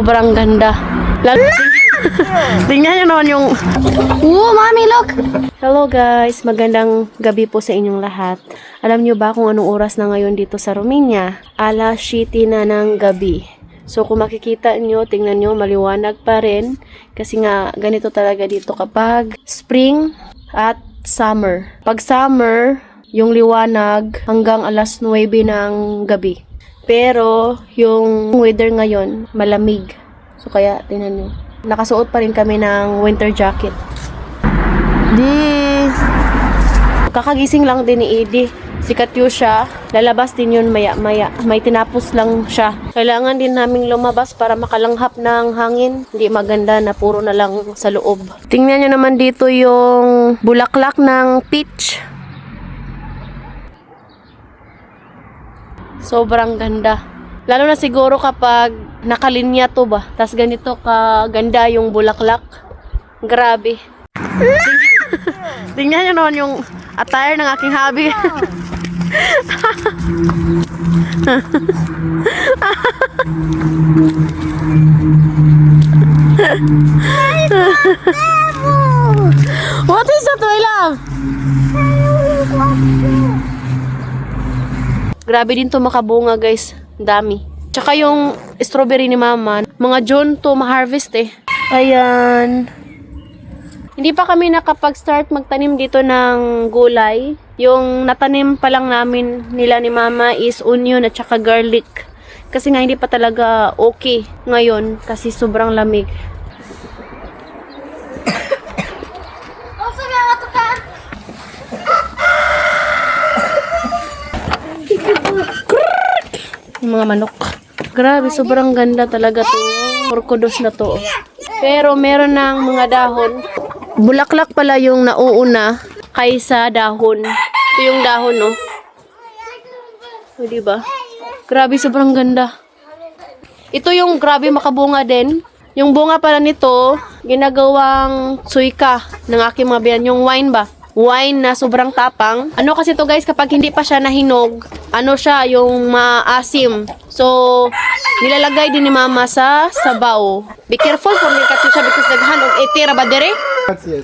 Sobrang ganda. Tingnan nyo naman yung... Mami, look! Hello guys, magandang gabi po sa inyong lahat. Alam nyo ba kung anong oras na ngayon dito sa Romania? Alas 7 na ng gabi. So kung makikita nyo, tingnan nyo, maliwanag pa rin. Kasi nga, ganito talaga dito kapag spring at summer. Pag summer, yung liwanag hanggang alas 9 ng gabi. Pero, yung weather ngayon, malamig. So kaya, tingnan nyo. Nakasuot pa rin kami ng winter jacket. Kakagising lang din ni Edie. Si Katyusha, lalabas din yun maya-maya. May tinapos lang siya. Kailangan din naming lumabas para makalanghap ng hangin. Hindi maganda na puro na lang sa loob. Tingnan nyo naman dito yung bulaklak ng peach. Sobrang ganda. Lalo na siguro kapag nakalinya to ba. Tas ganito kaganda yung bulaklak. Grabe. Tingnan nyo naman yung attire ng aking hubby. What is that, my love? Grabe din to makabunga, guys. Dami. Tsaka yung strawberry ni mama, mga June to ma-harvest eh. Ayan. Hindi pa kami nakapag-start magtanim dito ng gulay. Yung natanim pa lang namin nila ni mama is onion at saka garlic. Kasi nga hindi pa talaga okay ngayon kasi sobrang lamig. Yung mga manok. Grabe, sobrang ganda talaga to. Orkodos na to. Pero meron ng mga dahon. Bulaklak pala yung nauuna kaysa dahon. Ito yung dahon, no? O, diba? Grabe, sobrang ganda. Ito yung grabe makabunga din. Yung bunga pala nito, ginagawang suika ng aking mga biyan. Yung wine ba? Wine na sobrang tapang. Ano kasi to guys, kapag hindi pa siya nahinog, ano siya, yung maasim. So, nilalagay din ni mama sa sabaw. Be careful for me Katyusha because naghan og etira ba dire? That's it.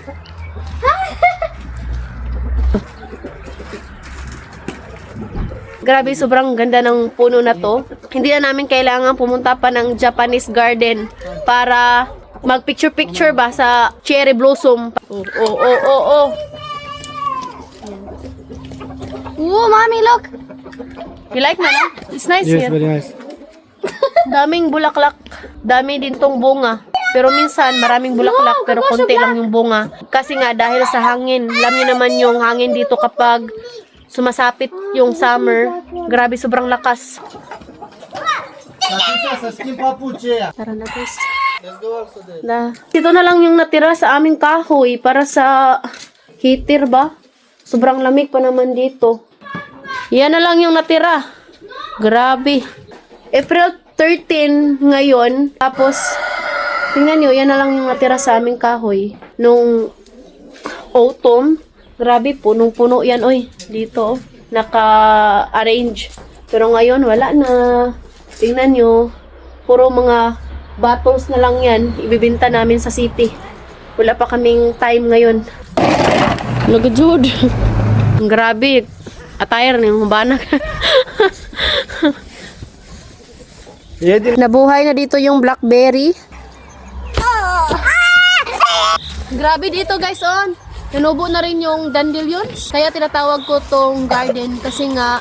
Grabe, sobrang ganda ng puno na to. Hindi na namin kailangan pumunta pa ng Japanese garden para mag-picture-picture ba sa cherry blossom. Oh. Mommy, look! You like na? It's nice Yes, here. very nice. Daming bulaklak. Dami din tong bunga. Pero minsan, maraming bulaklak pero konti lang yung bunga. Kasi nga, dahil sa hangin. Alam niyo naman yung hangin dito kapag sumasapit yung summer. Grabe, sobrang lakas. Tara na, guys. Ito na lang yung natira sa aming kahoy para sa heater ba? Sobrang lamig pa naman dito. Yan na lang yung natira. Grabe. April 13 ngayon. Tapos, tingnan nyo, yan na lang yung natira sa aming kahoy. Nung autumn, grabe, punong-puno yan, oy. Dito, naka-arrange. Pero ngayon, wala na. Tingnan nyo, puro mga bottles na lang yan. Ibibinta namin sa city. Wala pa kaming time ngayon. Nagajud. Grabe. Attire na yung hubanak. Nabuhay na dito yung blackberry. Grabe dito guys on. Nanubo na rin yung dandelions. Kaya tinatawag ko tong garden kasi nga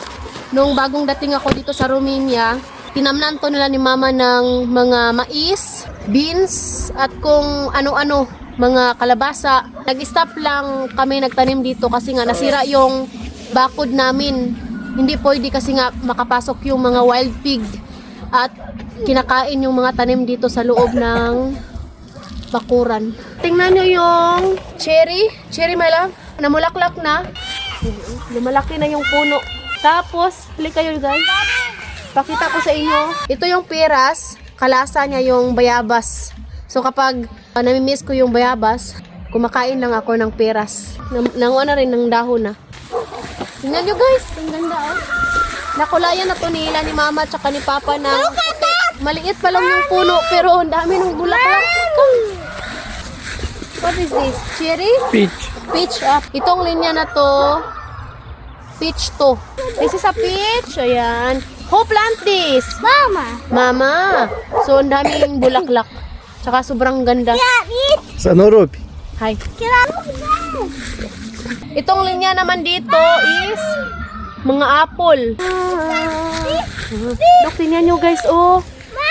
nung bagong dating ako dito sa Romania, tinamnan to nila ni mama ng mga mais, beans at kung ano-ano, mga kalabasa. Nag-stop lang kami nagtanim dito kasi nga nasira yung bakod namin. Hindi pwede kasi nga makapasok yung mga wild pig at kinakain yung mga tanim dito sa loob ng bakuran. Tingnan nyo yung cherry. Cherry, my love. Namulaklak na. Lumalaki na yung puno. Tapos, hali kayo guys. Pakita ko sa inyo. Ito yung peras. Kalasa niya yung bayabas. So kapag namimiss ko yung bayabas, kumakain lang ako ng peras. Nanguha na rin ng dahon na. Tingnan nyo guys, ang ganda oh. Nakulayan na to nila ni mama at ni papa na maliit pa lang yung puno pero ang dami ng bulaklak. What is this? Cherry? Peach. Peach. Itong linya na to, peach to. This is a peach. Ayan. Who plant this? Mama. So, ang daming bulaklak. Tsaka sobrang ganda. Sa Norobi. Hi. Itong linya naman dito is mga apple. Dok, tingnan nyo guys, oh.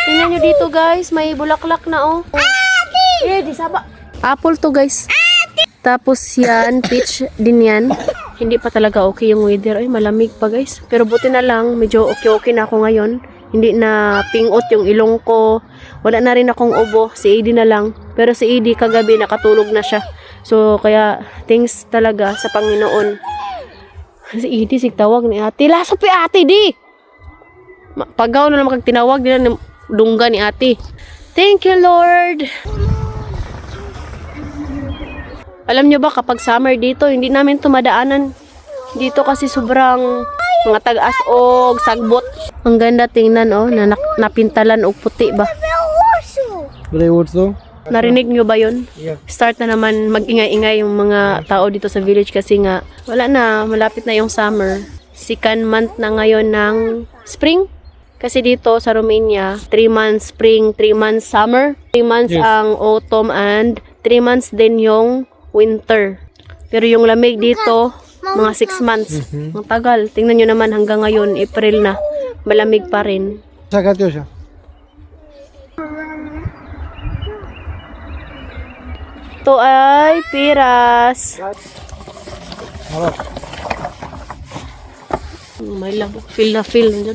Tingnan nyo dito guys, may bulaklak na, oh. Di saba. Apple to guys. Tapos yan, peach din yan. Hindi pa talaga okay yung weather. Ay, malamig pa guys. Pero buti na lang, medyo okay na ako ngayon. Hindi na pingot yung ilong ko. Wala na rin akong ubo. Si Edie na lang. Pero si Edie kagabi nakatulog na siya. So, kaya thanks talaga sa Panginoon. Si Edie, sigtawag ni ate. Lasap yung ate, di! Pagaw na naman kag tinawag nila ng dungga ni ate. Thank you, Lord! Alam nyo ba, kapag summer dito, hindi namin tumadaanan. Dito kasi sobrang mga tag-asog, sagbot. Ang ganda tingnan, oh, na napintalan o puti ba? Gray also. Narinig nyo ba yun? Yeah. Start na naman mag-ingay-ingay yung mga tao dito sa village kasi nga, wala na, malapit na yung summer. Second month na ngayon ng spring. Kasi dito sa Romania, 3 months spring, 3 months summer, 3 months Yes. ang autumn, and 3 months din yung winter. Pero yung lamig dito, mga 6 months. Ang tagal. Tingnan nyo naman hanggang ngayon, April na. Malamig pa rin. Sa Katyosha. Ito ay piras. Harap. May lang. Feel na feel.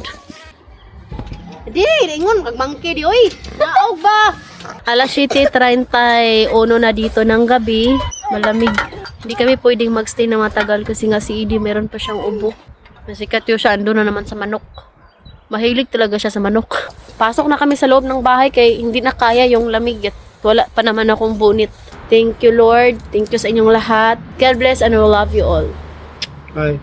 Di, ringon. Kagmangki di. Uy, naog ba? Alas 7:31 na dito ng gabi. Malamig. Hindi kami pwedeng magstay na matagal kasi nga si Edie meron pa siyang ubo. Nasikat yun siya, ando na naman sa manok. Mahilig talaga siya sa manok. Pasok na kami sa loob ng bahay kay hindi na kaya yung lamig at wala pa naman akong bunit. Thank you, Lord. Thank you sa inyong lahat. God bless and I will love you all. Bye.